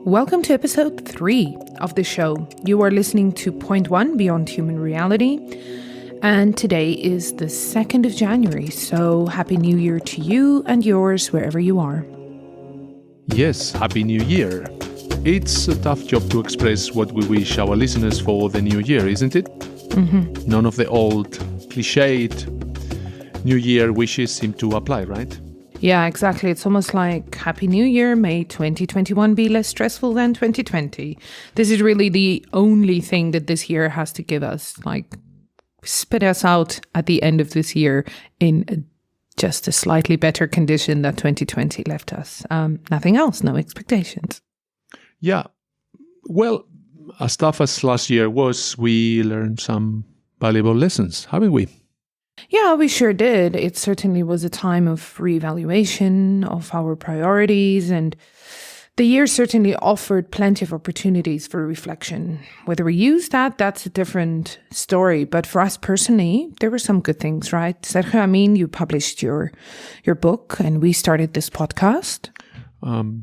Welcome to episode 3 of the show. You are listening to Point 1, Beyond Human Reality. And today is the 2nd of January, so Happy New Year to you and yours wherever you are. Yes, Happy New Year. It's a tough job to express what we wish our listeners for the new year, isn't it? Mm-hmm. None of the old, cliched New Year wishes seem to apply, right? Yeah, exactly. It's almost like Happy New Year, may 2021 be less stressful than 2020. This is really the only thing that this year has to give us, like spit us out at the end of this year in just a slightly better condition that 2020 left us. Nothing else, no expectations. Yeah. Well, as tough as last year was, we learned some valuable lessons, haven't we? Yeah, we sure did. It certainly was a time of reevaluation of our priorities, and the year certainly offered plenty of opportunities for reflection. Whether we use that, that's a different story. But for us personally, there were some good things, right? Sergio, I mean, you published your book and we started this podcast.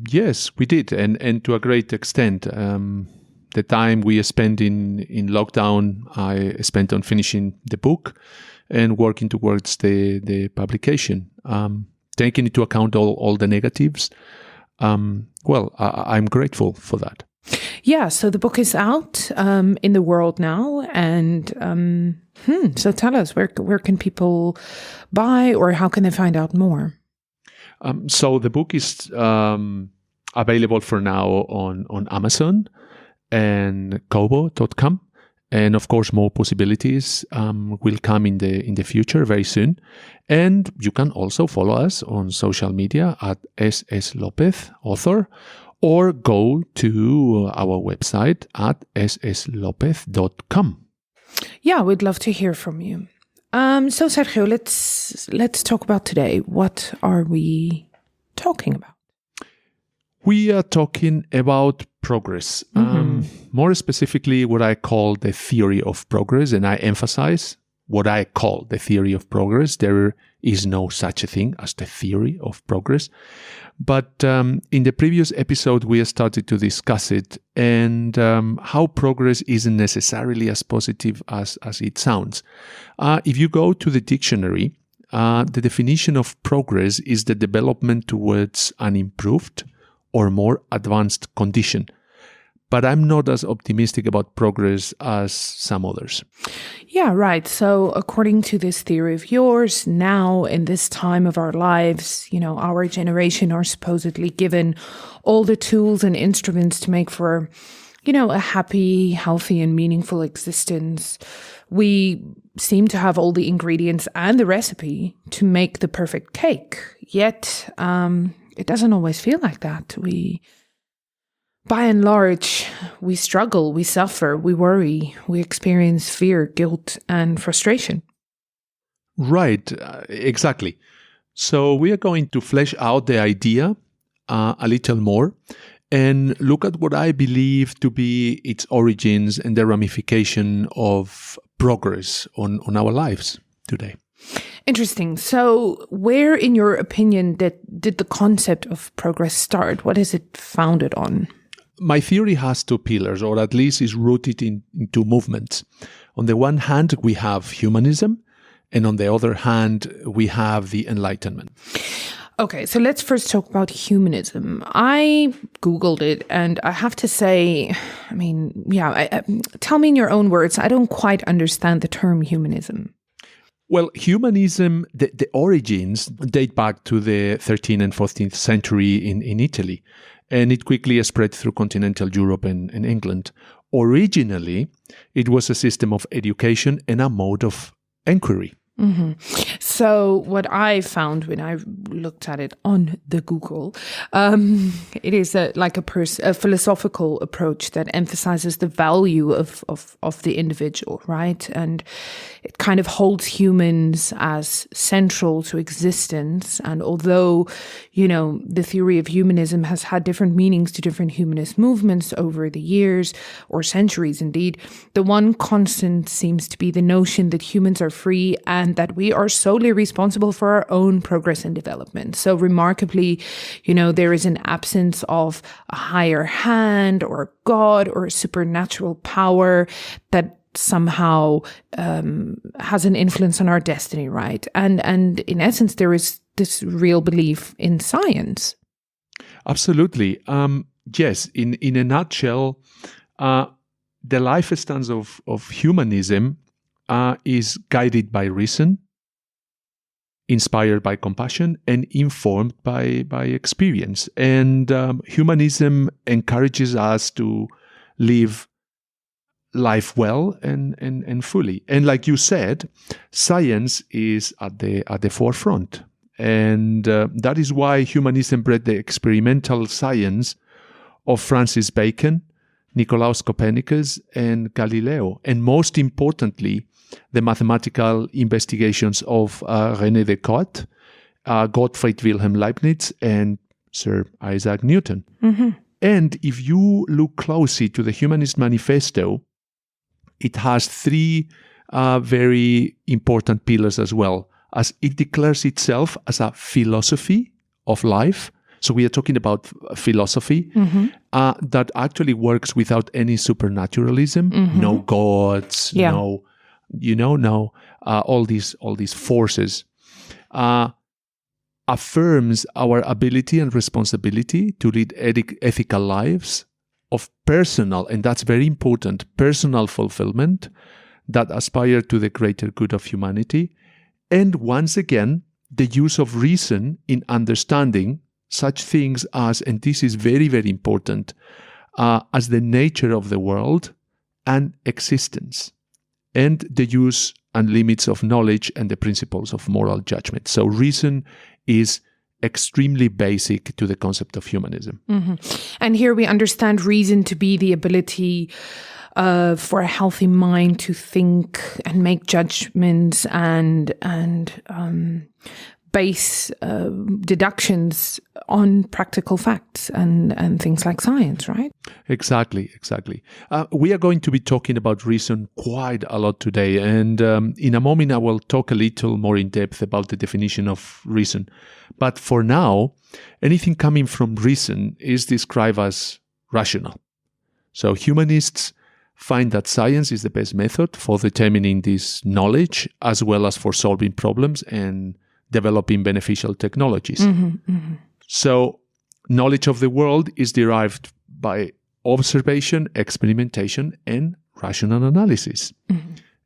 Yes, we did. And to a great extent, the time we spent in lockdown, I spent on finishing the book and working towards the publication, taking into account all the negatives. I'm grateful for that. Yeah, so the book is out in the world now. And so tell us, where can people buy or how can they find out more? So the book is available for now on Amazon and kobo.com. And of course, more possibilities will come in the future very soon. And you can also follow us on social media at SS Lopez Author, or go to our website at sslopez.com. Yeah, we'd love to hear from you. So Sergio, let's talk about today. What are we talking about? We are talking about progress, more specifically what I call the theory of progress, and I emphasize what I call the theory of progress. There is no such a thing as the theory of progress. But in the previous episode, we started to discuss it and how progress isn't necessarily as positive as it sounds. If you go to the dictionary, the definition of progress is the development towards an improved or more advanced condition. But I'm not as optimistic about progress as some others. Yeah, right. So according to this theory of yours, now in this time of our lives, our generation are supposedly given all the tools and instruments to make for, a happy, healthy, and meaningful existence. We seem to have all the ingredients and the recipe to make the perfect cake. Yet, it doesn't always feel like that. By and large, we struggle, we suffer, we worry, we experience fear, guilt, and frustration. Right, exactly. So we are going to flesh out the idea a little more and look at what I believe to be its origins and the ramification of progress on our lives today. Interesting. So where, in your opinion, did the concept of progress start? What is it founded on? My theory has two pillars, or at least is rooted in two movements. On the one hand, we have humanism, and on the other hand, we have the Enlightenment. Okay, so let's first talk about humanism. I Googled it, and I have to say, tell me in your own words, I don't quite understand the term humanism. Well, humanism, the origins date back to the 13th and 14th century in Italy, and it quickly spread through continental Europe and England. Originally, it was a system of education and a mode of inquiry. Mm-hmm. So what I found when I looked at it on the Google, it is a philosophical approach that emphasizes the value of the individual, right? And it kind of holds humans as central to existence. And although, the theory of humanism has had different meanings to different humanist movements over the years or centuries, indeed, the one constant seems to be the notion that humans are free and that we are solely responsible for our own progress and development. So remarkably, there is an absence of a higher hand or a God or a supernatural power that somehow has an influence on our destiny, right? And in essence, there is this real belief in science. Absolutely. Yes, in a nutshell, the life stance of humanism is guided by reason, inspired by compassion, and informed by experience. And humanism encourages us to live life well and fully. And like you said, science is at the forefront. And that is why humanism bred the experimental science of Francis Bacon, Nicolaus Copernicus, and Galileo. And most importantly, the mathematical investigations of René Descartes, Gottfried Wilhelm Leibniz, and Sir Isaac Newton. Mm-hmm. And if you look closely to the Humanist Manifesto, it has three very important pillars as well, as it declares itself as a philosophy of life. So we are talking about philosophy that actually works without any supernaturalism, no gods, no all these forces. Affirms our ability and responsibility to lead ethical lives of personal, and that's very important, personal fulfillment that aspire to the greater good of humanity. And once again, the use of reason in understanding such things as, and this is very, very important, as the nature of the world and existence, and the use and limits of knowledge and the principles of moral judgment. So reason is extremely basic to the concept of humanism. Mm-hmm. And here we understand reason to be the ability for a healthy mind to think and make judgments and base deductions on practical facts and things like science, right? Exactly. We are going to be talking about reason quite a lot today. And in a moment, I will talk a little more in depth about the definition of reason. But for now, anything coming from reason is described as rational. So humanists find that science is the best method for determining this knowledge, as well as for solving problems and developing beneficial technologies. So knowledge of the world is derived by observation, experimentation, and rational analysis.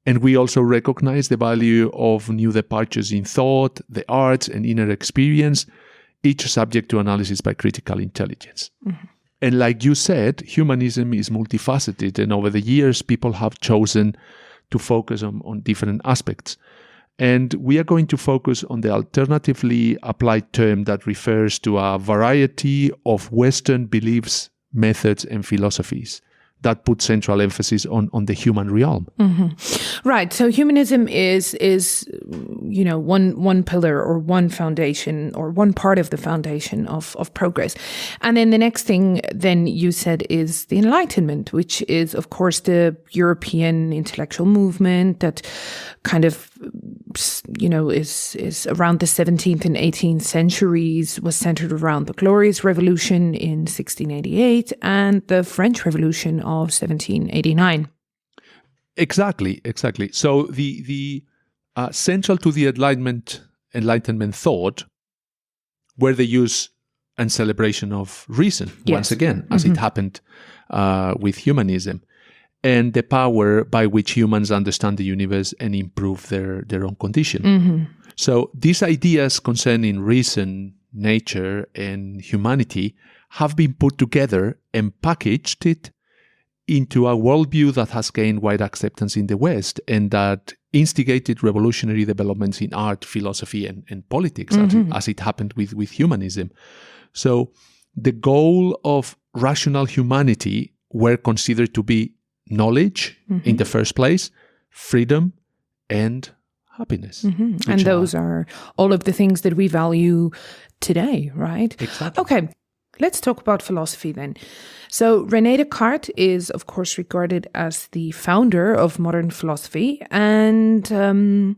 And we also recognize the value of new departures in thought, the arts, and inner experience, each subject to analysis by critical intelligence. And like you said, humanism is multifaceted, and over the years, people have chosen to focus on different aspects. And we are going to focus on the alternatively applied term that refers to a variety of Western beliefs, methods, and philosophies that put central emphasis on the human realm. Right. So humanism is one pillar or one foundation or one part of the foundation of progress. And then the next thing then you said is the Enlightenment, which is, of course, the European intellectual movement that kind of, is around the 17th and 18th centuries, was centered around the Glorious Revolution in 1688 and the French Revolution of 1789. Exactly. So the central to the Enlightenment thought were the use and celebration of reason, once again, as it happened with humanism, and the power by which humans understand the universe and improve their own condition. So these ideas concerning reason, nature, and humanity have been put together and packaged it into a worldview that has gained wide acceptance in the West, and that instigated revolutionary developments in art, philosophy, and politics, as it happened with humanism. So the goal of rational humanity were considered to be knowledge in the first place, freedom, and happiness. And those are all of the things that we value today, right? Exactly. Okay, let's talk about philosophy then. So René Descartes is, of course, regarded as the founder of modern philosophy, and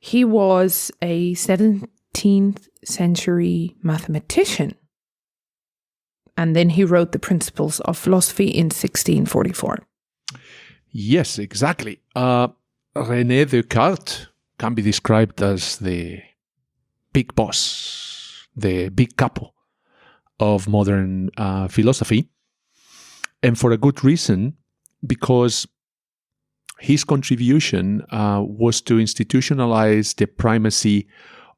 he was a 17th century mathematician. And then he wrote the Principles of Philosophy in 1644. Yes, exactly. René Descartes can be described as the big boss, the big capo of modern philosophy. And for a good reason, because his contribution was to institutionalize the primacy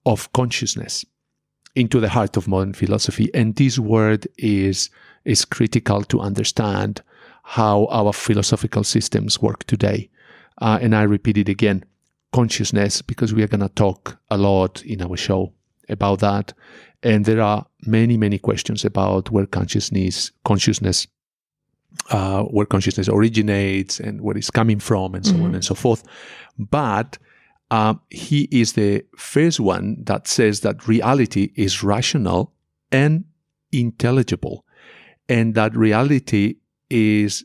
of consciousness into the heart of modern philosophy. And this word is critical to understand how our philosophical systems work today. And I repeat it again, consciousness, because we are going to talk a lot in our show about that. And there are many, many questions about where consciousness originates and where it's coming from, and so on and so forth. But he is the first one that says that reality is rational and intelligible, and that reality is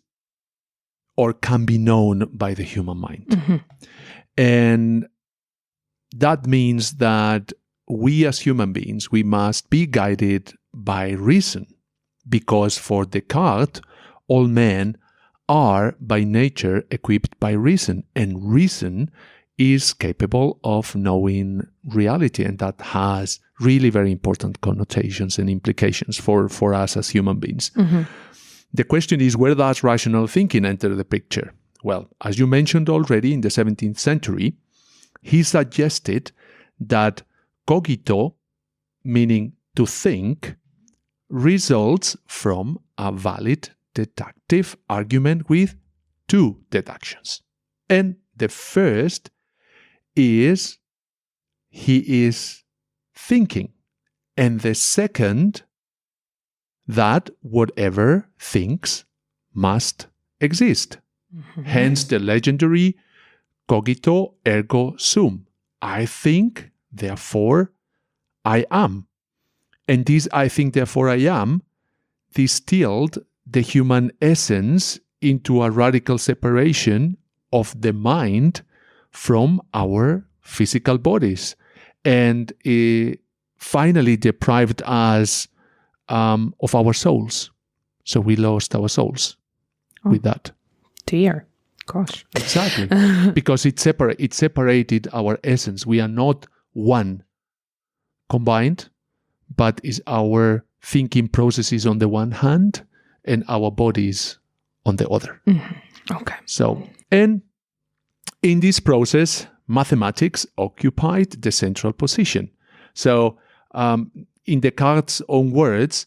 or can be known by the human mind. And that means that we as human beings, we must be guided by reason, because for Descartes, all men are by nature equipped by reason, and reason is capable of knowing reality, and that has really very important connotations and implications for us as human beings. The question is, where does rational thinking enter the picture? Well, as you mentioned already, in the 17th century, he suggested that cogito, meaning to think, results from a valid deductive argument with two deductions. And the first is he is thinking, and the second, that whatever thinks must exist. Hence the legendary cogito ergo sum. I think, therefore I am. And this I think, therefore I am distilled the human essence into a radical separation of the mind from our physical bodies, and finally deprived us of our souls. So we lost our souls with that. Dear. Gosh. Exactly. Because it separated our essence. We are not one combined, but is our thinking processes on the one hand and our bodies on the other. Okay. So, and in this process, mathematics occupied the central position. So, in Descartes' own words,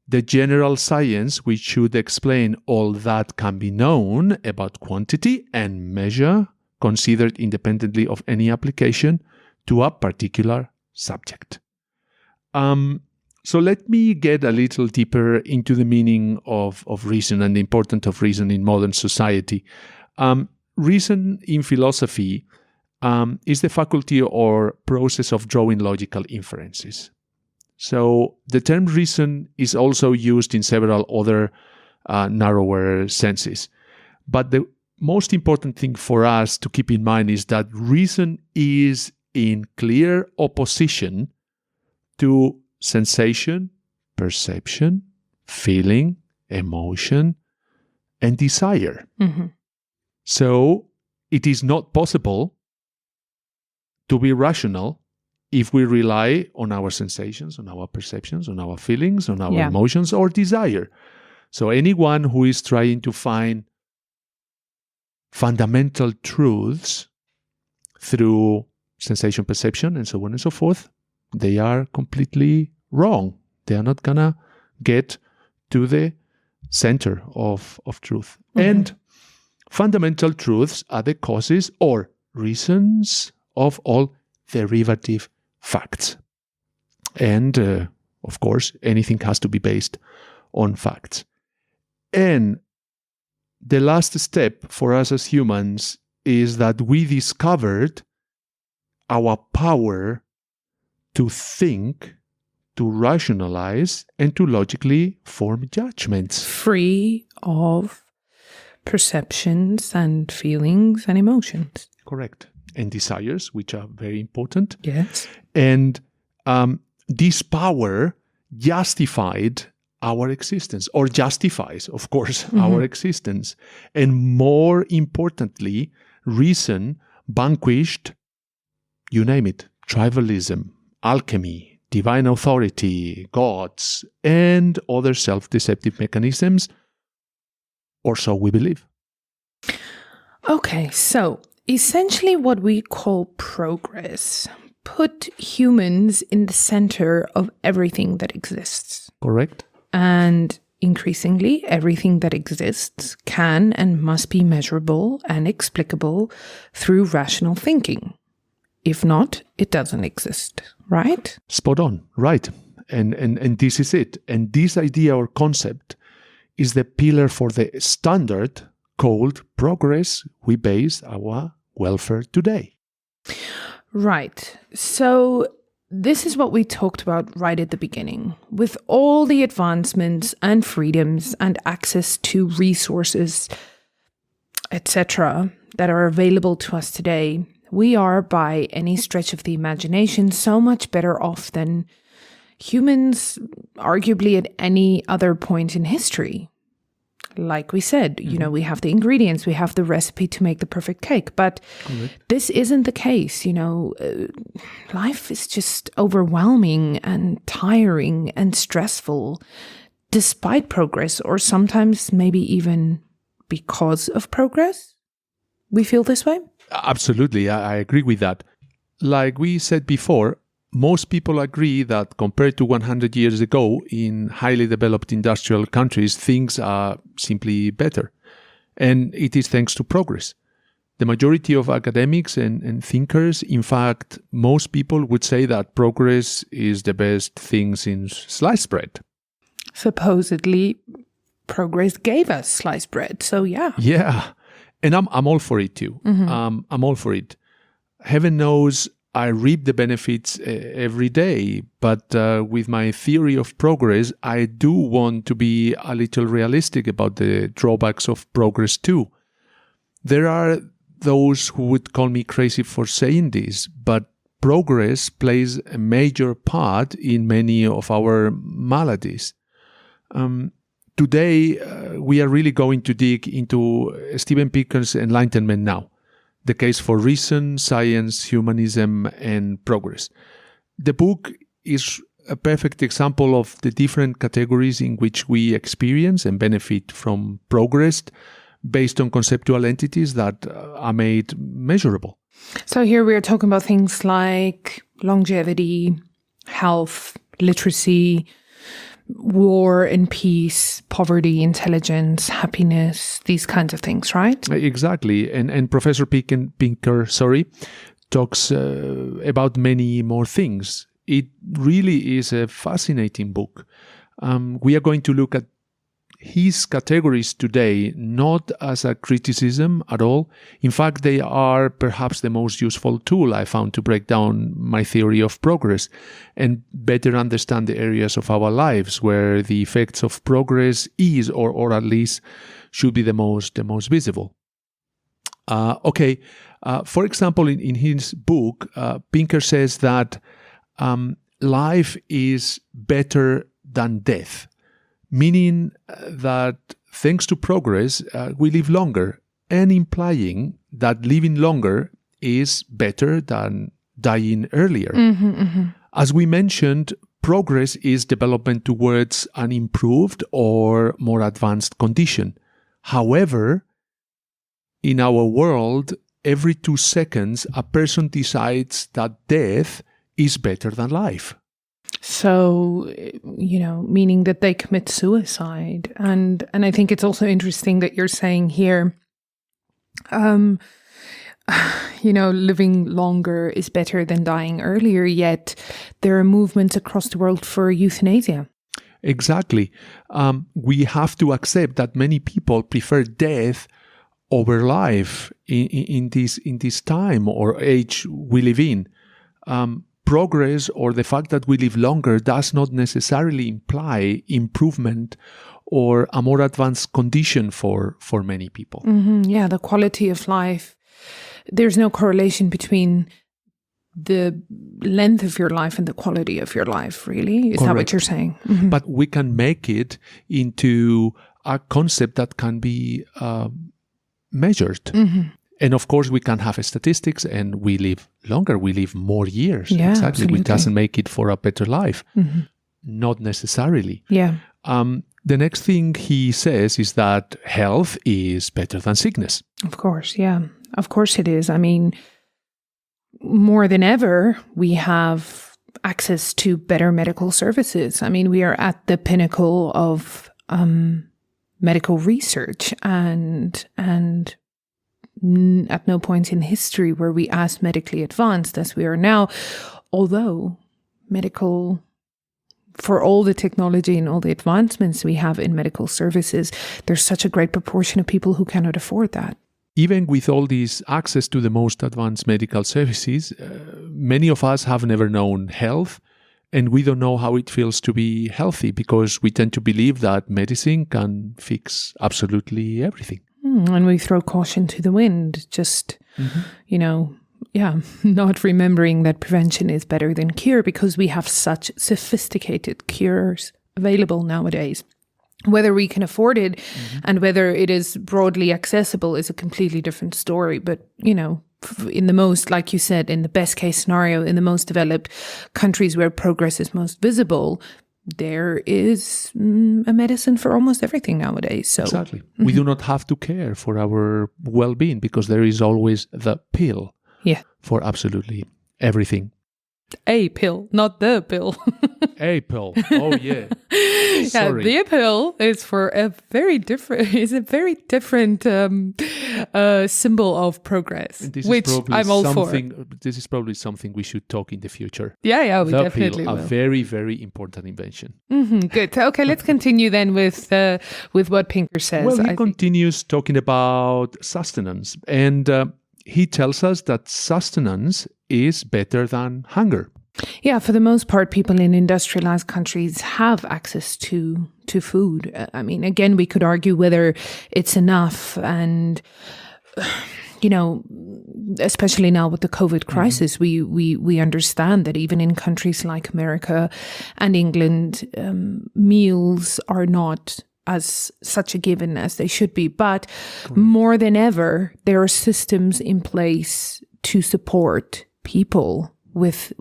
the general science which should explain all that can be known about quantity and measure, considered independently of any application to a particular subject. So let me get a little deeper into the meaning of reason and the importance of reason in modern society. Reason in philosophy is the faculty or process of drawing logical inferences. So the term reason is also used in several other narrower senses. But the most important thing for us to keep in mind is that reason is in clear opposition to sensation, perception, feeling, emotion, and desire. So it is not possible to be rational if we rely on our sensations, on our perceptions, on our feelings, on our emotions or desire. So anyone who is trying to find fundamental truths through sensation, perception, and so on and so forth, they are completely wrong. They are not going to get to the center of truth. And fundamental truths are the causes or reasons of all derivative facts. And, of course, anything has to be based on facts. And the last step for us as humans is that we discovered our power to think, to rationalize, and to logically form judgments. Free of perceptions and feelings and emotions. Correct. And desires, which are very important. Yes. And this power justified our existence, or justifies, of course, our existence. And more importantly, reason vanquished, you name it, tribalism, alchemy, divine authority, gods, and other self-deceptive mechanisms, or so we believe. Okay, so essentially what we call progress put humans in the center of everything that exists. Correct. And increasingly, everything that exists can and must be measurable and explicable through rational thinking. If not, it doesn't exist, right? Spot on, right. And this is it. And this idea or concept is the pillar for the standard called progress we base our welfare today. Right. So this is what we talked about right at the beginning. With all the advancements and freedoms and access to resources, etc., that are available to us today, we are, by any stretch of the imagination, so much better off than humans, arguably at any other point in history. Like we said, we have the ingredients, we have the recipe to make the perfect cake, but this isn't the case. Life is just overwhelming and tiring and stressful, despite progress, or sometimes maybe even because of progress. We feel this way? Absolutely, I agree with that. Like we said before, most people agree that compared to 100 years ago, in highly developed industrial countries, things are simply better. And it is thanks to progress. The majority of academics and thinkers, in fact, most people would say that progress is the best thing since sliced bread. Supposedly, progress gave us sliced bread, so yeah. Yeah, and I'm all for it too. I'm all for it. Heaven knows I reap the benefits every day, but with my theory of progress, I do want to be a little realistic about the drawbacks of progress too. There are those who would call me crazy for saying this, but progress plays a major part in many of our maladies. Today, we are really going to dig into Steven Pinker's Enlightenment now. The case for reason, science, humanism, and progress. The book is a perfect example of the different categories in which we experience and benefit from progress based on conceptual entities that are made measurable. So here we are talking about things like longevity, health, literacy, war and peace, poverty, intelligence, happiness, these kinds of things, right? Exactly. And Professor Pinker talks about many more things. It really is a fascinating book. We are going to look at his categories today, not as a criticism at all. In fact, they are perhaps the most useful tool I found to break down my theory of progress and better understand the areas of our lives where the effects of progress is, or at least should be the most visible. For example, in his book, Pinker says that life is better than death. Meaning that thanks to progress, we live longer, and implying that living longer is better than dying earlier. As we mentioned, progress is development towards an improved or more advanced condition. However, in our world, every 2 seconds, a person decides that death is better than life. So, meaning that they commit suicide. And I think it's also interesting that you're saying here, living longer is better than dying earlier, yet there are movements across the world for euthanasia. Exactly. We have to accept that many people prefer death over life in this time or age we live in. Progress or the fact that we live longer does not necessarily imply improvement or a more advanced condition for many people. Mm-hmm. Yeah, the quality of life. There's no correlation between the length of your life and the quality of your life, really. Is that what you're saying? Mm-hmm. But we can make it into a concept that can be measured. Mm-hmm. And of course, we can have statistics and we live longer, we live more years. Yeah, exactly. Absolutely. Which doesn't make it for a better life. Mm-hmm. Not necessarily. Yeah. The next thing he says is that health is better than sickness. Of course, yeah. Of course it is. I mean, more than ever, we have access to better medical services. I mean, we are at the pinnacle of medical research and at no point in history were we as medically advanced as we are now, although for all the technology and all the advancements we have in medical services, there's such a great proportion of people who cannot afford that. Even with all this access to the most advanced medical services, many of us have never known health, and we don't know how it feels to be healthy because we tend to believe that medicine can fix absolutely everything. And we throw caution to the wind, just, not remembering that prevention is better than cure because we have such sophisticated cures available nowadays. Whether we can afford it and whether it is broadly accessible is a completely different story. But, in the most, like you said, in the best case scenario, in the most developed countries where progress is most visible, there is a medicine for almost everything nowadays. So exactly. We do not have to care for our well-being because there is always the pill for absolutely everything. A pill, not the pill. A pill. Oh, yeah. Sorry. The pill is for a very different symbol of progress, which I'm all for. This is probably something we should talk in the future. Yeah, we definitely will. A very, very important invention. Mm-hmm, good. Okay, let's continue then with what Pinker says. Well, he continues talking about sustenance, and he tells us that sustenance is better than hunger. Yeah, for the most part, people in industrialized countries have access to food. I mean, again, we could argue whether it's enough. And, especially now with the COVID crisis, we understand that even in countries like America and England, meals are not as such a given as they should be. But more than ever, there are systems in place to support people with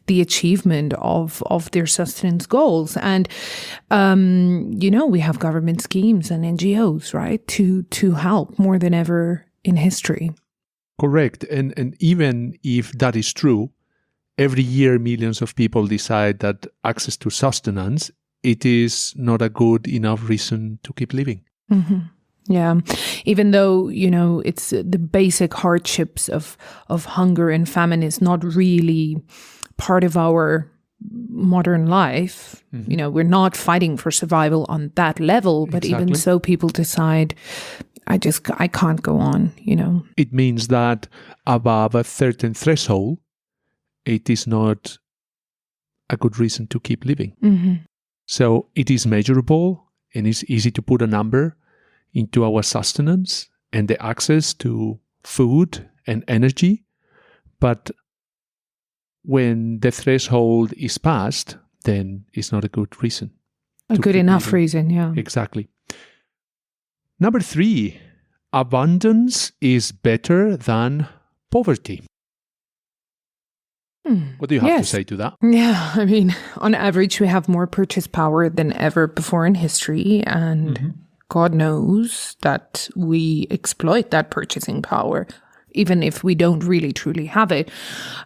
the achievement of their sustenance goals. And, we have government schemes and NGOs, right, to help more than ever in history. Correct. And even if that is true, every year millions of people decide that access to sustenance, it is not a good enough reason to keep living. Mm-hmm. Yeah, even though, it's the basic hardships of hunger and famine is not really part of our modern life. Mm-hmm. We're not fighting for survival on that level, but even so people decide, I can't go on, It means that above a certain threshold, it is not a good reason to keep living. Mm-hmm. So it is measurable and it's easy to put a number into our sustenance and the access to food and energy. But when the threshold is passed, then it's not a good reason. A good enough reason, yeah. Exactly. Number 3, abundance is better than poverty. What do you have to say to that? Yeah, I mean, on average, we have more purchase power than ever before in history, and God knows that we exploit that purchasing power even if we don't really truly have it.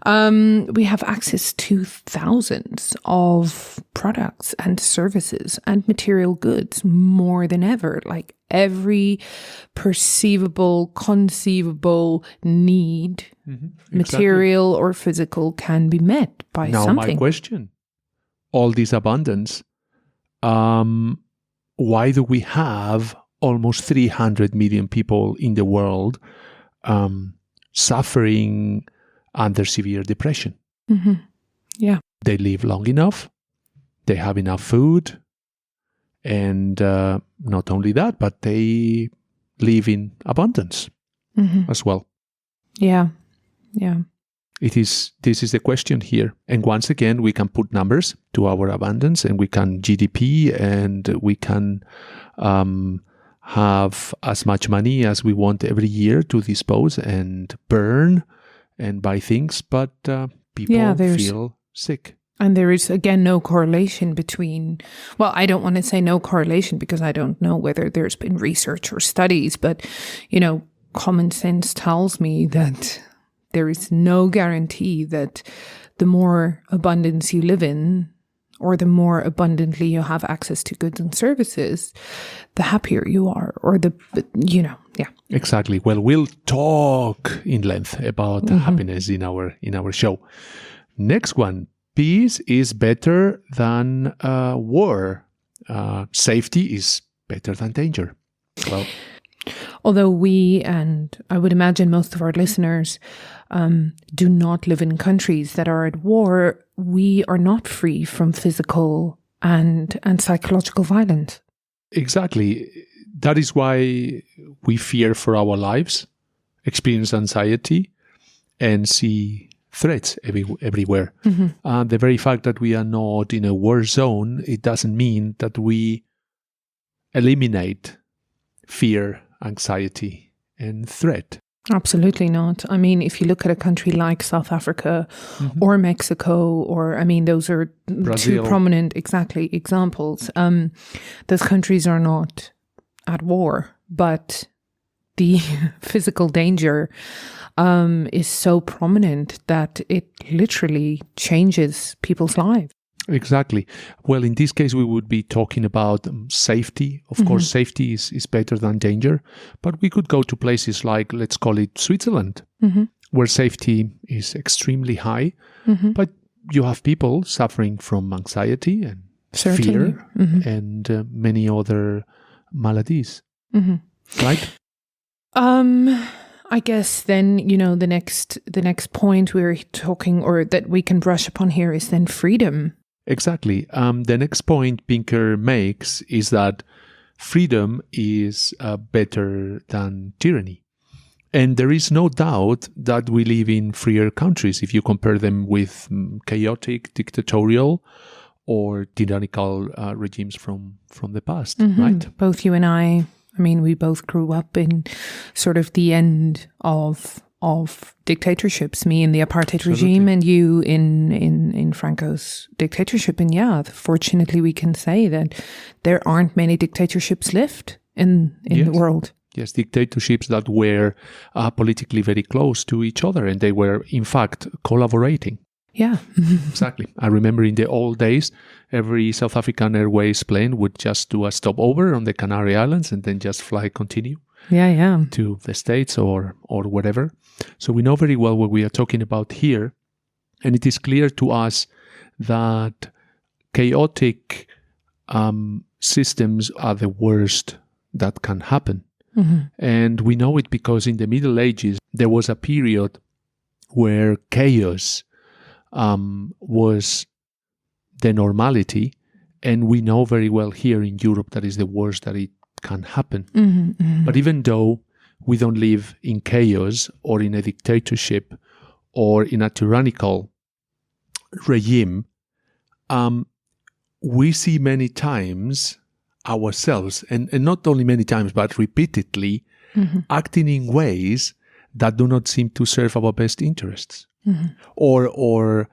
We have access to thousands of products and services and material goods more than ever. Like every perceivable, conceivable need, material or physical, can be met by now something. My question, all this abundance, why do we have almost 300 million people in the world suffering under severe depression? Yeah. They live long enough, they have enough food, and not only that, but they live in abundance as well. Yeah. This is the question here. And once again, we can put numbers to our abundance, and we can GDP, and we can have as much money as we want every year to dispose and burn and buy things, but people feel sick. And there is, again, no correlation between, well, I don't want to say no correlation because I don't know whether there's been research or studies, but, common sense tells me that there is no guarantee that the more abundance you live in, or the more abundantly you have access to goods and services, the happier you are, or yeah. Exactly. Well, we'll talk in length about happiness in our show. Next one. Peace is better than war. Safety is better than danger. Well, although we, and I would imagine most of our listeners, do not live in countries that are at war, we are not free from physical and psychological violence. Exactly. That is why we fear for our lives, experience anxiety, and see threats everywhere. The very fact that we are not in a war zone, it doesn't mean that we eliminate fear, anxiety, and threat. Absolutely not. I mean, if you look at a country like South Africa or Mexico, or, those are Brazil. Two prominent, examples. Those countries are not at war, but the physical danger is so prominent that it literally changes people's lives. Exactly. Well, in this case, we would be talking about safety. Of course, safety is better than danger. But we could go to places like, let's call it Switzerland, where safety is extremely high. But you have people suffering from anxiety and fear and many other maladies. Right? I guess then, the next point we're talking, or that we can brush upon here, is then freedom. Exactly. The next point Pinker makes is that freedom is better than tyranny. And there is no doubt that we live in freer countries if you compare them with chaotic, dictatorial, or tyrannical regimes from the past, right? Both you and I mean, we both grew up in sort of the end of dictatorships, me in the apartheid regime and you in Franco's dictatorship. And yeah, fortunately we can say that there aren't many dictatorships left in the world. Yes, dictatorships that were politically very close to each other, and they were in fact collaborating. Yeah. Exactly. I remember in the old days, every South African Airways plane would just do a stopover on the Canary Islands and then just continue. Yeah. To the States or whatever. So we know very well what we are talking about here. And it is clear to us that chaotic systems are the worst that can happen. And we know it because in the Middle Ages, there was a period where chaos was the normality. And we know very well here in Europe that is the worst that it can happen. But even though we don't live in chaos or in a dictatorship or in a tyrannical regime, we see many times ourselves, and not only many times, but repeatedly, acting in ways that do not seem to serve our best interests. Or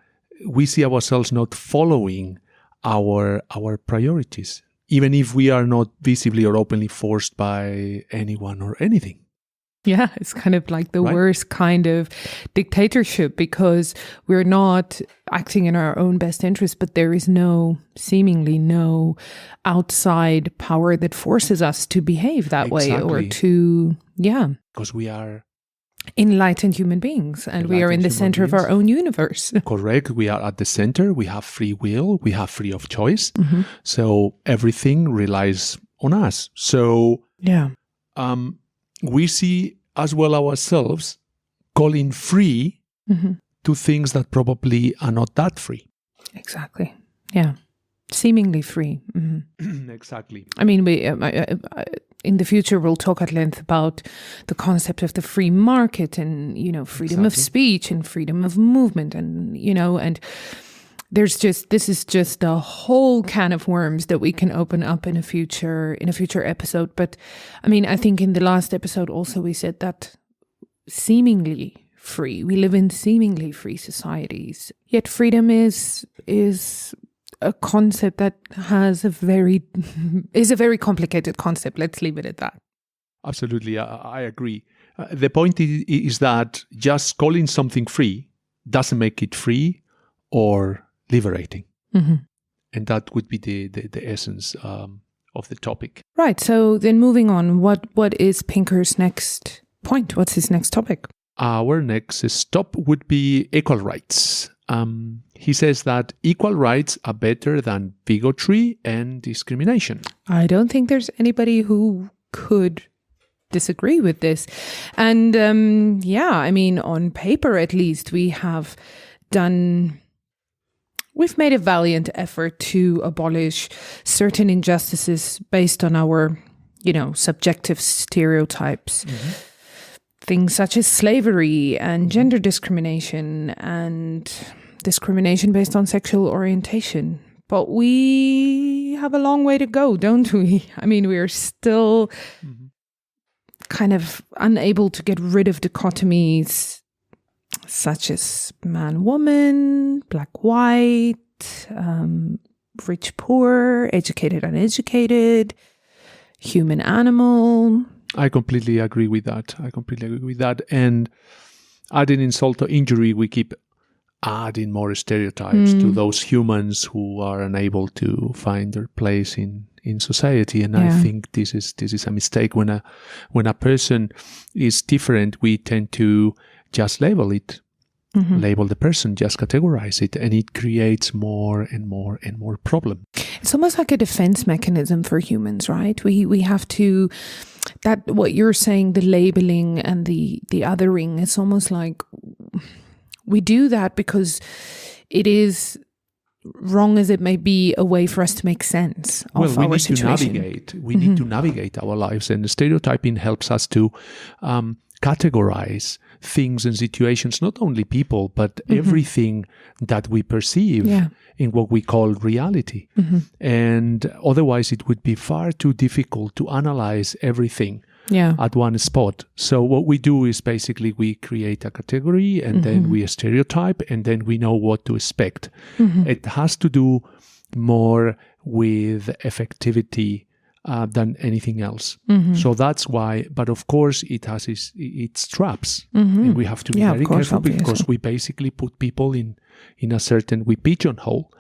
we see ourselves not following our priorities, even if we are not visibly or openly forced by anyone or anything. Yeah, it's kind of like the Right? worst kind of dictatorship, because we're not acting in our own best interest, but there is seemingly no outside power that forces us to behave that way or Exactly. to, Because we are enlightened human beings, and we are in Enlightened the human center of our beings. own universe. correct. We are at the center. We have free will. We have free of choice. Mm-hmm. So everything relies on us. So Yeah. we see as well ourselves calling free Mm-hmm. to things that probably are not that free. Exactly. Yeah. Seemingly free. Mm-hmm. Exactly. I mean, we in the future we'll talk at length about the concept of the free market and freedom of Exactly. speech and freedom of movement, and and this is just a whole can of worms that we can open up in a future episode. But I mean, I think in the last episode also we said that we live in seemingly free societies, yet freedom is a concept that is a very complicated concept. Let's leave it at that. Absolutely. I agree. The point is that just calling something free doesn't make it free or liberating. Mm-hmm. And that would be the essence of the topic. Right. So then moving on, what is Pinker's next point? What's his next topic? Our next stop would be equal rights. He says that equal rights are better than bigotry and discrimination. I don't think there's anybody who could disagree with this. And I mean, on paper at least, we've made a valiant effort to abolish certain injustices based on our, subjective stereotypes. Mm-hmm. Things such as slavery and gender discrimination and discrimination based on sexual orientation. But we have a long way to go, don't we? I mean, we are still kind of unable to get rid of dichotomies such as man-woman, black-white, rich-poor, educated-uneducated, human-animal. I completely agree with that. And adding insult to injury, we keep adding more stereotypes to those humans who are unable to find their place in society. And I think this is a mistake. When a person is different, we tend to just label it, label the person, just categorize it, and it creates more and more and more problem. It's almost like a defense mechanism for humans, right? We have to, that what you're saying, the labeling and the othering, it's almost like we do that because it is, wrong as it may be, a way for us to make sense of our situation. We need to navigate our lives, and stereotyping helps us to categorize things and situations, not only people, but everything that we perceive in what we call reality. And otherwise it would be far too difficult to analyze everything at one spot. So what we do is basically we create a category, and then we stereotype, and then we know what to expect. It has to do more with effectivity than anything else. So that's why, but of course it has its traps, and we have to be very careful, because we basically put people in a certain, we pigeonhole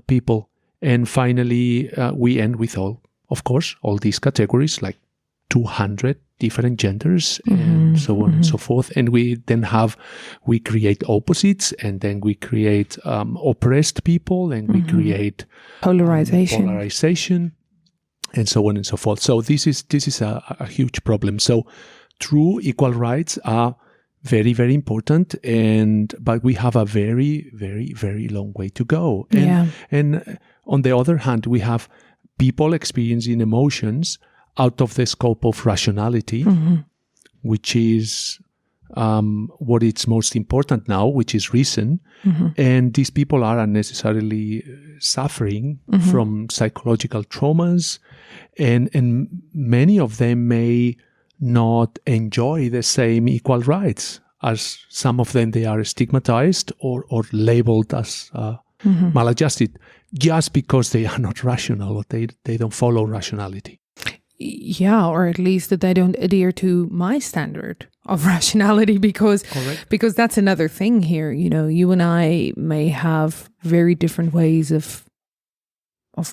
people, and finally we end with all these categories, like 200 different genders and so on and so forth. And we create opposites, and then we create oppressed people, and we create polarization, and so on and so forth. So this is a huge problem. So true equal rights are very, very important, but we have a very, very, very long way to go. And on the other hand, we have people experiencing emotions out of the scope of rationality, which is what is most important now, which is reason. And these people are unnecessarily suffering from psychological traumas, and many of them may not enjoy the same equal rights. As some of them, they are stigmatized or labeled as maladjusted, just because they are not rational, or they don't follow rationality. Yeah, or at least that they don't adhere to my standard of rationality, because that's another thing here. You and I may have very different ways of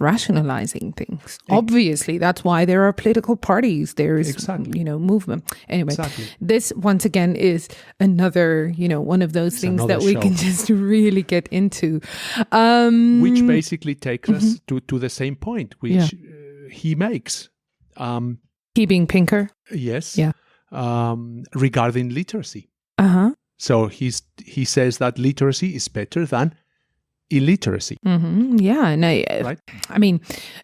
rationalizing things. Obviously, that's why there are political parties. There is, movement. Anyway, this once again is another, one of those things that we can just really get into. Which basically takes us to the same point, which he makes. He being Pinker? Yes. Yeah. Regarding literacy. Uh-huh. So he says that literacy is better than illiteracy. Mm-hmm. Yeah, and I mean,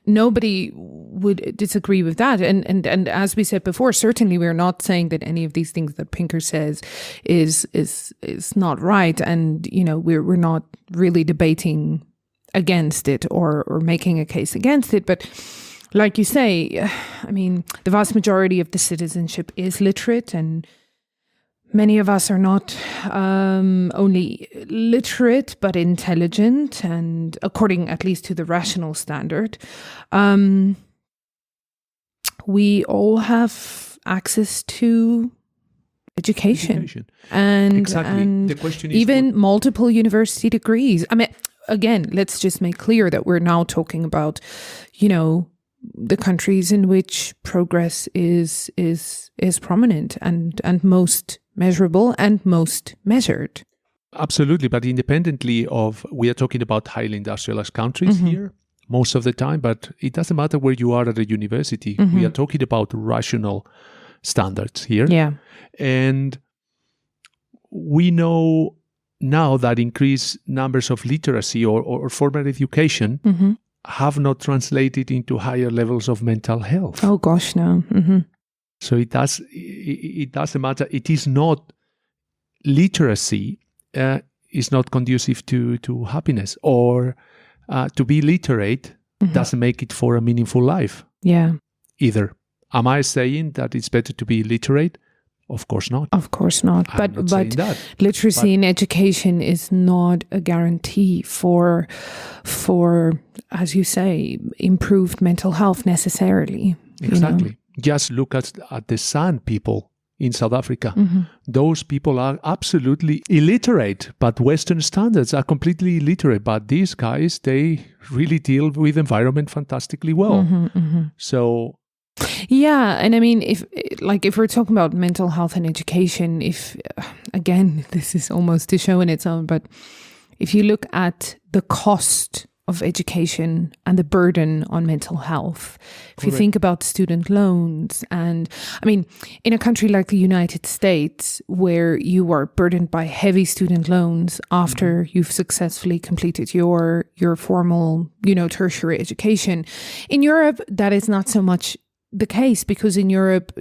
nobody would disagree with that. And as we said before, certainly we're not saying that any of these things that Pinker says is not right. And we're not really debating against it or making a case against it. But like you say, I mean, the vast majority of the citizenship is literate, and many of us are not only literate, but intelligent, and according at least to the rational standard. We all have access to education. And the question is even multiple university degrees. I mean, again, let's just make clear that we're now talking about, the countries in which progress is prominent and most measurable and most measured. Absolutely, but independently of, we are talking about highly industrialized countries here most of the time, but it doesn't matter where you are at a university. We are talking about rational standards here. Yeah. And we know now that increased numbers of literacy or formal education have not translated into higher levels of mental health. Oh gosh, no. So it doesn't matter. It is not, literacy is not conducive to happiness, or to be literate doesn't make it for a meaningful life. Yeah. Either. Am I saying that it's better to be literate? Of course not. Of course not. I'm not saying that. Literacy in education is not a guarantee for, as you say, improved mental health necessarily. Exactly. Just look at the San people in South Africa. Those people are absolutely illiterate, but Western standards are completely illiterate. But these guys, they really deal with environment fantastically well. So... Yeah, and I mean, if we're talking about mental health and education, again, this is almost a show in its own, but if you look at the cost of education and the burden on mental health, if you think about student loans, and I mean, in a country like the United States, where you are burdened by heavy student loans after you've successfully completed your formal, tertiary education, in Europe, that is not so much the case, because in Europe,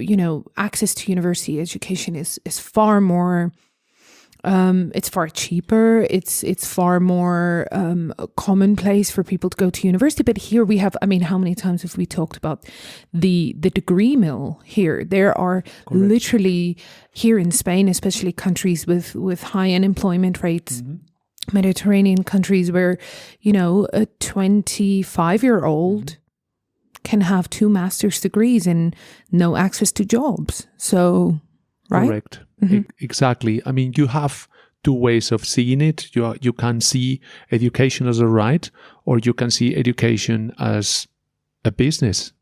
access to university education is far more, it's far cheaper. It's far more commonplace for people to go to university. But here we have, I mean, how many times have we talked about the degree mill here? There are literally, here in Spain, especially countries with high unemployment rates, Mediterranean countries, where, a 25-year-old can have 2 master's degrees and no access to jobs. So, right? Correct. Exactly. I mean, you have 2 ways of seeing it. You can see education as a right, or you can see education as a business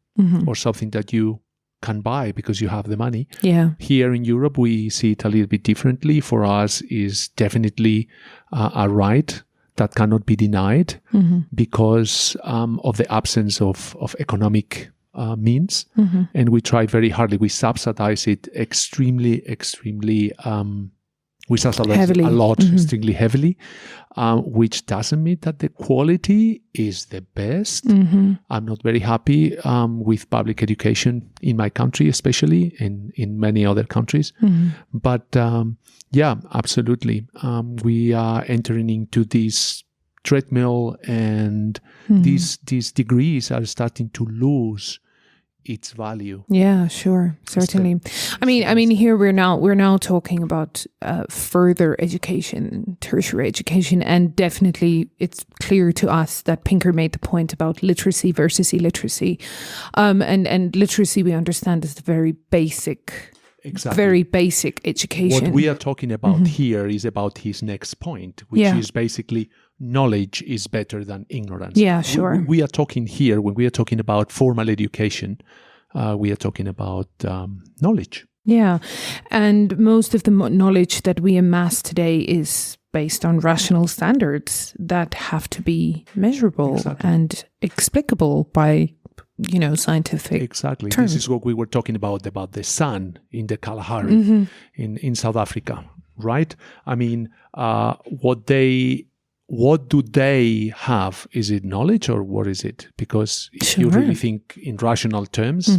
or something that you can buy because you have the money. Yeah. Here in Europe, we see it a little bit differently. For us, is definitely a right that cannot be denied because of the absence of economic means. And we try very hardly. We subsidize it extremely, we subsidize heavily. A lot, extremely heavily, which doesn't mean that the quality is the best. I'm not very happy with public education in my country, especially in many other countries. But yeah, absolutely. We are entering into this treadmill, and these degrees are starting to lose its value. Yeah, sure, certainly. I mean, here we're now talking about further education, tertiary education, and definitely it's clear to us that Pinker made the point about literacy versus illiteracy, and literacy we understand is the very basic. Exactly. Very basic education. What we are talking about here is about his next point, which is basically knowledge is better than ignorance. Yeah, sure. We are talking here, when we are talking about formal education, we are talking about knowledge. Yeah. And most of the knowledge that we amass today is based on rational standards that have to be measurable and explicable by scientific terms. This is what we were talking about the sun in the Kalahari in South Africa, right? I mean, what do they have? Is it knowledge or what is it? Because if you really think in rational terms,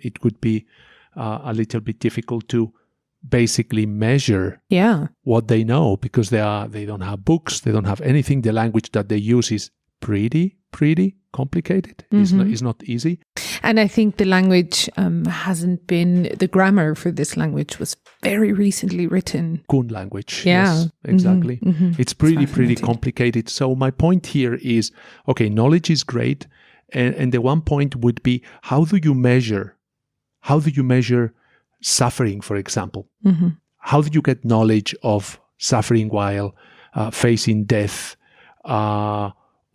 it could be a little bit difficult to basically measure what they know, because they don't have books, they don't have anything. The language that they use is pretty complicated. It's not easy. And I think the language the grammar for this language was very recently written. Kun language. Yeah. Yes, exactly. It's pretty complicated. So my point here is, okay, knowledge is great. And the one point would be, how do you measure suffering, for example? How do you get knowledge of suffering while facing death?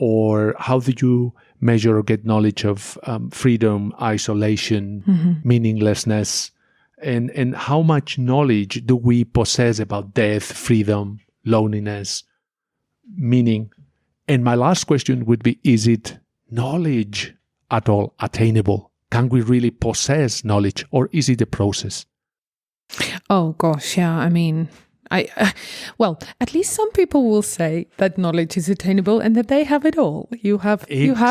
Or how do you measure or get knowledge of freedom, isolation, meaninglessness? And how much knowledge do we possess about death, freedom, loneliness, meaning? And my last question would be, is it knowledge at all attainable? Can we really possess knowledge, or is it a process? Oh, gosh, yeah. I mean... well, at least some people will say that knowledge is attainable and that they have it all. You have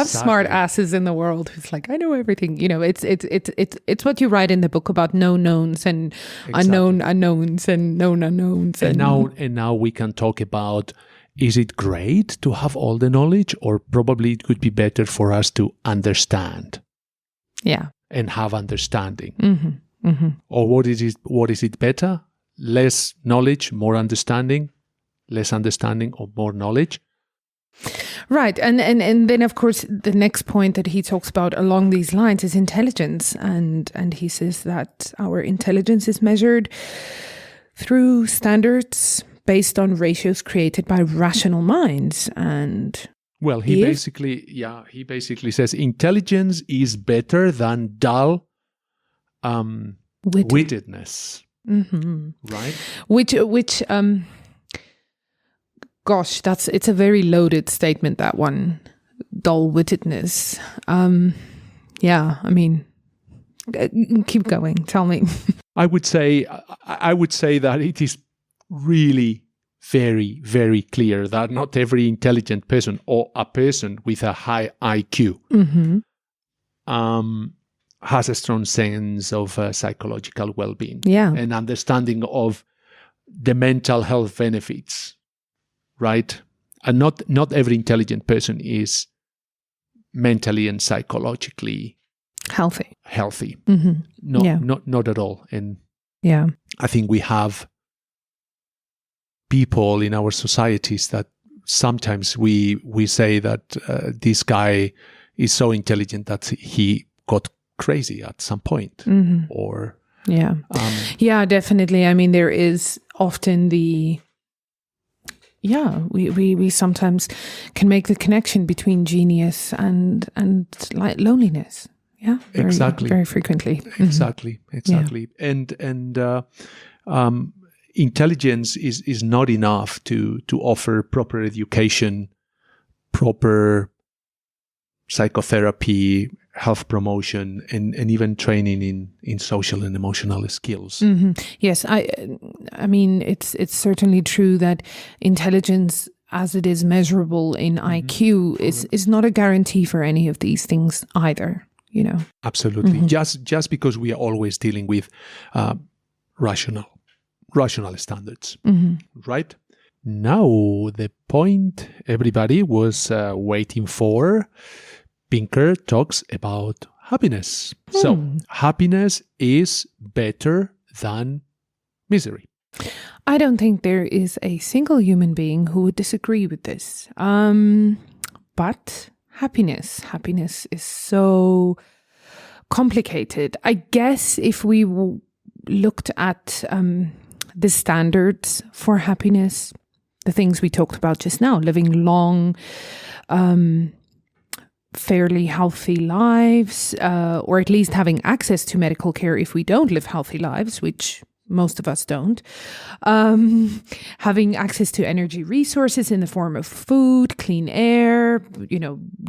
smart asses in the world who's like, I know everything. It's what you write in the book about known knowns and unknown unknowns and known unknowns. And now we can talk about, is it great to have all the knowledge, or probably it could be better for us to understand? Yeah. And have understanding. Or what is it better? Less knowledge, more understanding, less understanding or more knowledge. Right. And then, of course, the next point that he talks about along these lines is intelligence. And he says that our intelligence is measured through standards based on ratios created by rational minds. And well, he basically says intelligence is better than dull wittedness. Right. Which gosh, it's a very loaded statement, that one. Dull-wittedness. Yeah, I mean, keep going. Tell me. I would say that it is really very, very clear that not every intelligent person or a person with a high IQ has a strong sense of psychological well-being and understanding of the mental health benefits, right? And not every intelligent person is mentally and psychologically healthy. Not at all. And I think we have people in our societies that sometimes we say that this guy is so intelligent that he got crazy at some point. Or definitely. I mean, there is often we sometimes can make the connection between genius and like loneliness. Very frequently. Exactly. And intelligence is not enough to offer proper education, proper psychotherapy, health promotion, and even training in social and emotional skills. Yes, I mean, it's certainly true that intelligence, as it is measurable in IQ, is not a guarantee for any of these things either. Absolutely. Just because we are always dealing with rational standards, right? Now the point everybody was waiting for. Pinker talks about happiness. So happiness is better than misery. I don't think there is a single human being who would disagree with this. But happiness is so complicated. I guess if we looked at the standards for happiness, the things we talked about just now, living long, fairly healthy lives, or at least having access to medical care if we don't live healthy lives, which most of us don't, having access to energy resources in the form of food, clean air,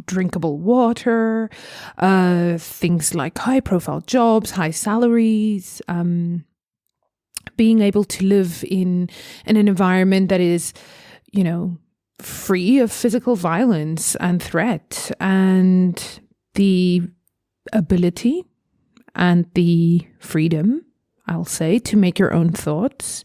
drinkable water, things like high profile jobs, high salaries, being able to live in an environment that is, free of physical violence and threat, and the ability and the freedom, I'll say, to make your own thoughts,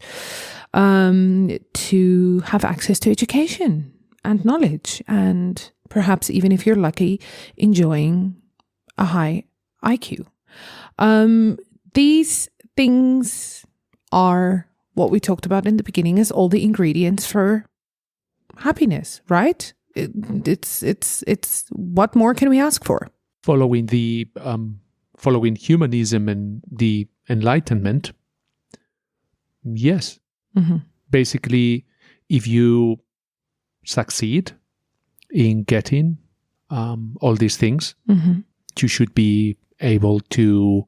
to have access to education and knowledge, and perhaps even if you're lucky, enjoying a high IQ. These things are what we talked about in the beginning as all the ingredients for happiness, right? It's what more can we ask for? Following humanism and the Enlightenment, yes. Mm-hmm. Basically, if you succeed in getting all these things, mm-hmm. you should be able to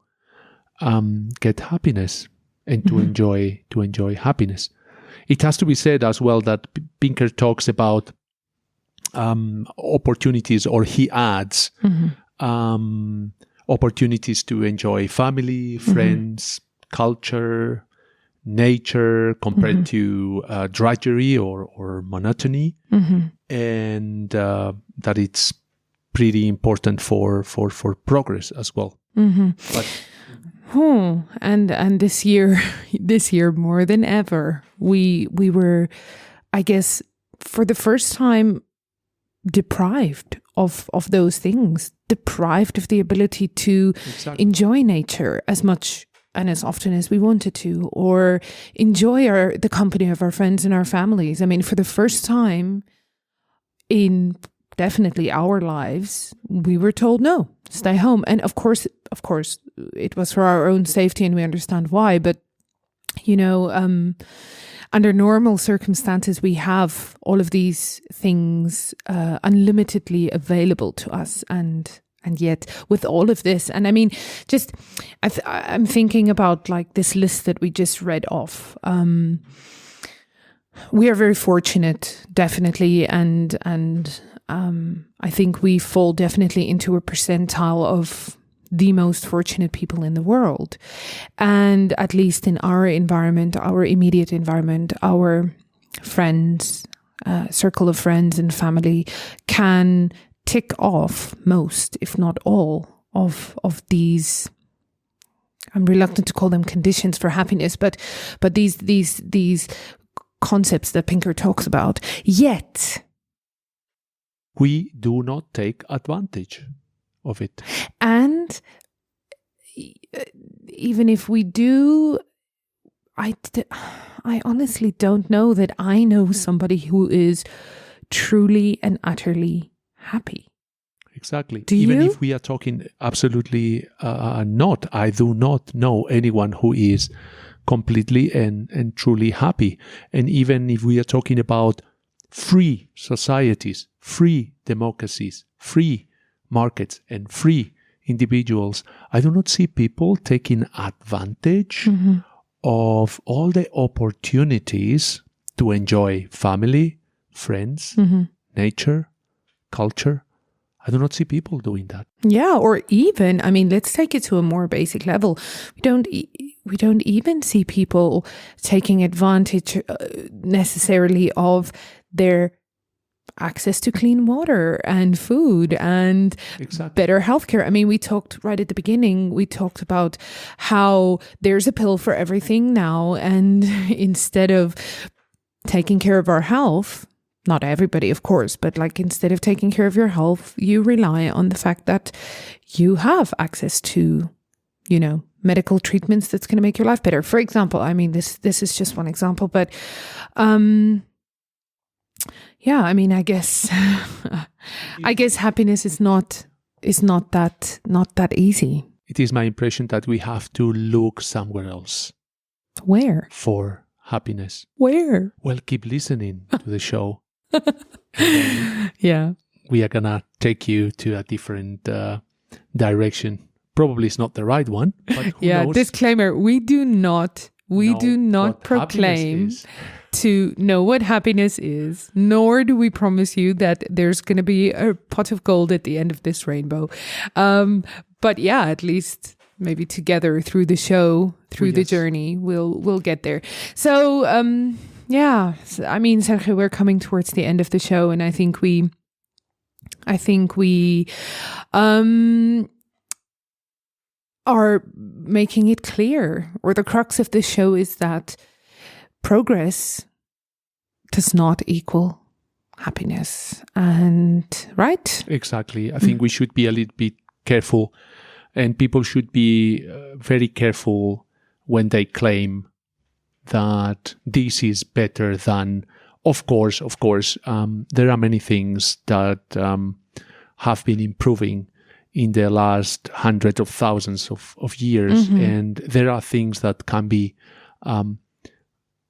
get happiness and to mm-hmm. enjoy happiness. It has to be said as well that Pinker talks about opportunities, or he adds opportunities to enjoy family, friends, culture, nature, compared to drudgery or monotony, and that it's pretty important for progress as well. But, and this year more than ever, we were, I guess, for the first time, deprived of those things, deprived of the ability to enjoy nature as much and as often as we wanted to, or enjoy the company of our friends and our families. I mean, for the first time in definitely our lives, we were told, no, stay home. And of course, it was for our own safety, and we understand why. But, under normal circumstances, we have all of these things unlimitedly available to us. And yet with all of this, and I mean, just I'm thinking about like this list that we just read off. We are very fortunate, definitely. And I think we fall definitely into a percentile of the most fortunate people in the world. And at least in our environment, our immediate environment, our friends, circle of friends and family can tick off most, if not all, of these. I'm reluctant to call them conditions for happiness, but these concepts that Pinker talks about. Yet we do not take advantage of it. And even if we do, I honestly don't know that I know somebody who is truly and utterly happy. Exactly. Do Even you? if we are talking absolutely not, I do not know anyone who is completely and truly happy. And even if we are talking about free societies, free democracies, free markets, and free individuals, I do not see people taking advantage of all the opportunities to enjoy family, friends, nature, culture. I do not see people doing that. Yeah, or even, I mean, let's take it to a more basic level. We don't even see people taking advantage necessarily of their access to clean water and food and better healthcare. I mean, we talked right at the beginning, we talked about how there's a pill for everything now. And instead of taking care of our health, not everybody, of course, but like instead of taking care of your health, you rely on the fact that you have access to, medical treatments that's going to make your life better. For example, I mean, this is just one example, but I guess happiness is not that easy. It is my impression that we have to look somewhere else. Where? For happiness. Where? Well, keep listening to the show. Yeah. We are gonna take you to a different direction. Probably it's not the right one, but who knows? Disclaimer, we do not proclaim to know what happiness is, nor do we promise you that there's going to be a pot of gold at the end of this rainbow. But yeah, at least maybe together through the show, through the journey, we'll get there. So, Sergio, we're coming towards the end of the show, and I think we are making it clear, or the crux of this show is that progress does not equal happiness. And right? Exactly. I think we should be a little bit careful, and people should be very careful when they claim that this is better than, of course, there are many things that have been improving in the last hundreds of thousands of years. And there are things that can be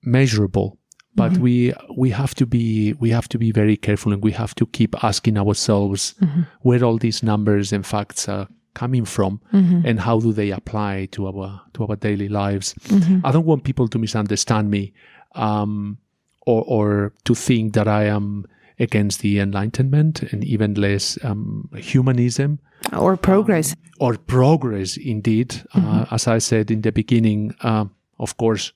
measurable, but we have to be very careful, and we have to keep asking ourselves where all these numbers and facts are coming from, and how do they apply to our daily lives. I don't want people to misunderstand me, or to think that I am against the Enlightenment, and even less humanism. Or progress. Or progress, indeed. As I said in the beginning, of course,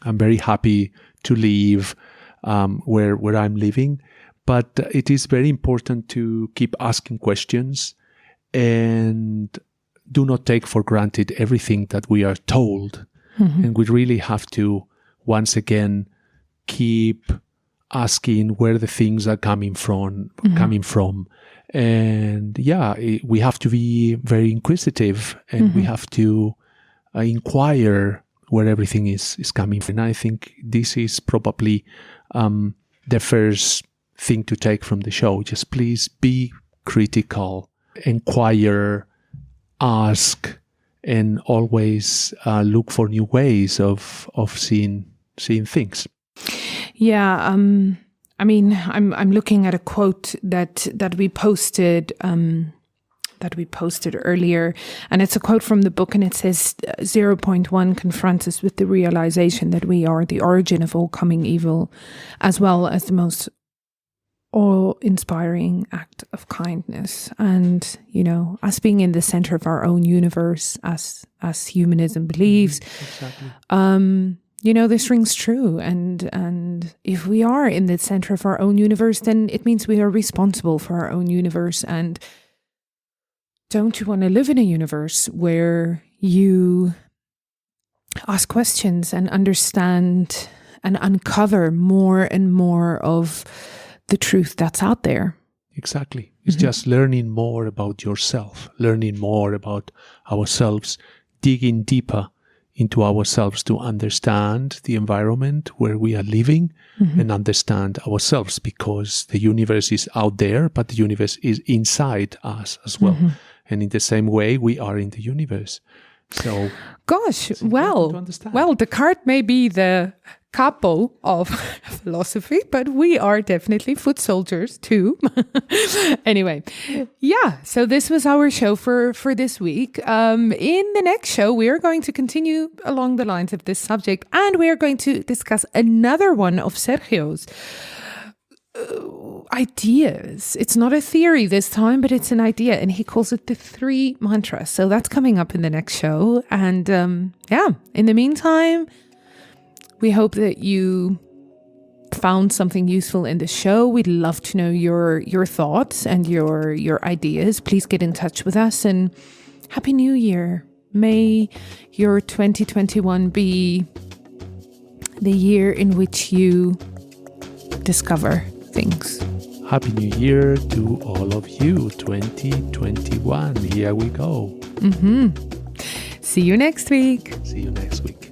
I'm very happy to live where I'm living. But it is very important to keep asking questions and do not take for granted everything that we are told. And we really have to, once again, keep asking where the things are coming from. And we have to be very inquisitive, and we have to inquire where everything is coming from. And I think this is probably the first thing to take from the show. Just please be critical, inquire, ask, and always look for new ways of seeing things. Yeah, I'm looking at a quote that we posted earlier, and it's a quote from the book, and it says 0.1 confronts us with the realization that we are the origin of all coming evil, as well as the most awe-inspiring act of kindness. And us being in the center of our own universe, as humanism believes, Exactly. This rings true. And if we are in the center of our own universe, then it means we are responsible for our own universe. And don't you want to live in a universe where you ask questions and understand and uncover more and more of the truth that's out there? Exactly. It's just learning more about yourself, learning more about ourselves, digging deeper into ourselves to understand the environment where we are living and understand ourselves, because the universe is out there, but the universe is inside us as well. And in the same way, we are in the universe. So, gosh, well, Descartes may be the capo of philosophy, but we are definitely foot soldiers too. Anyway, so this was our show for this week. In the next show, we are going to continue along the lines of this subject, and we are going to discuss another one of Sergio's ideas. It's not a theory this time, but it's an idea, and he calls it the 3 mantras. So that's coming up in the next show. And in the meantime, we hope that you found something useful in the show. We'd love to know your thoughts and your ideas. Please get in touch with us, and Happy New Year. May your 2021 be the year in which you discover things. Happy New Year to all of you. 2021. Here we go. See you next week. See you next week.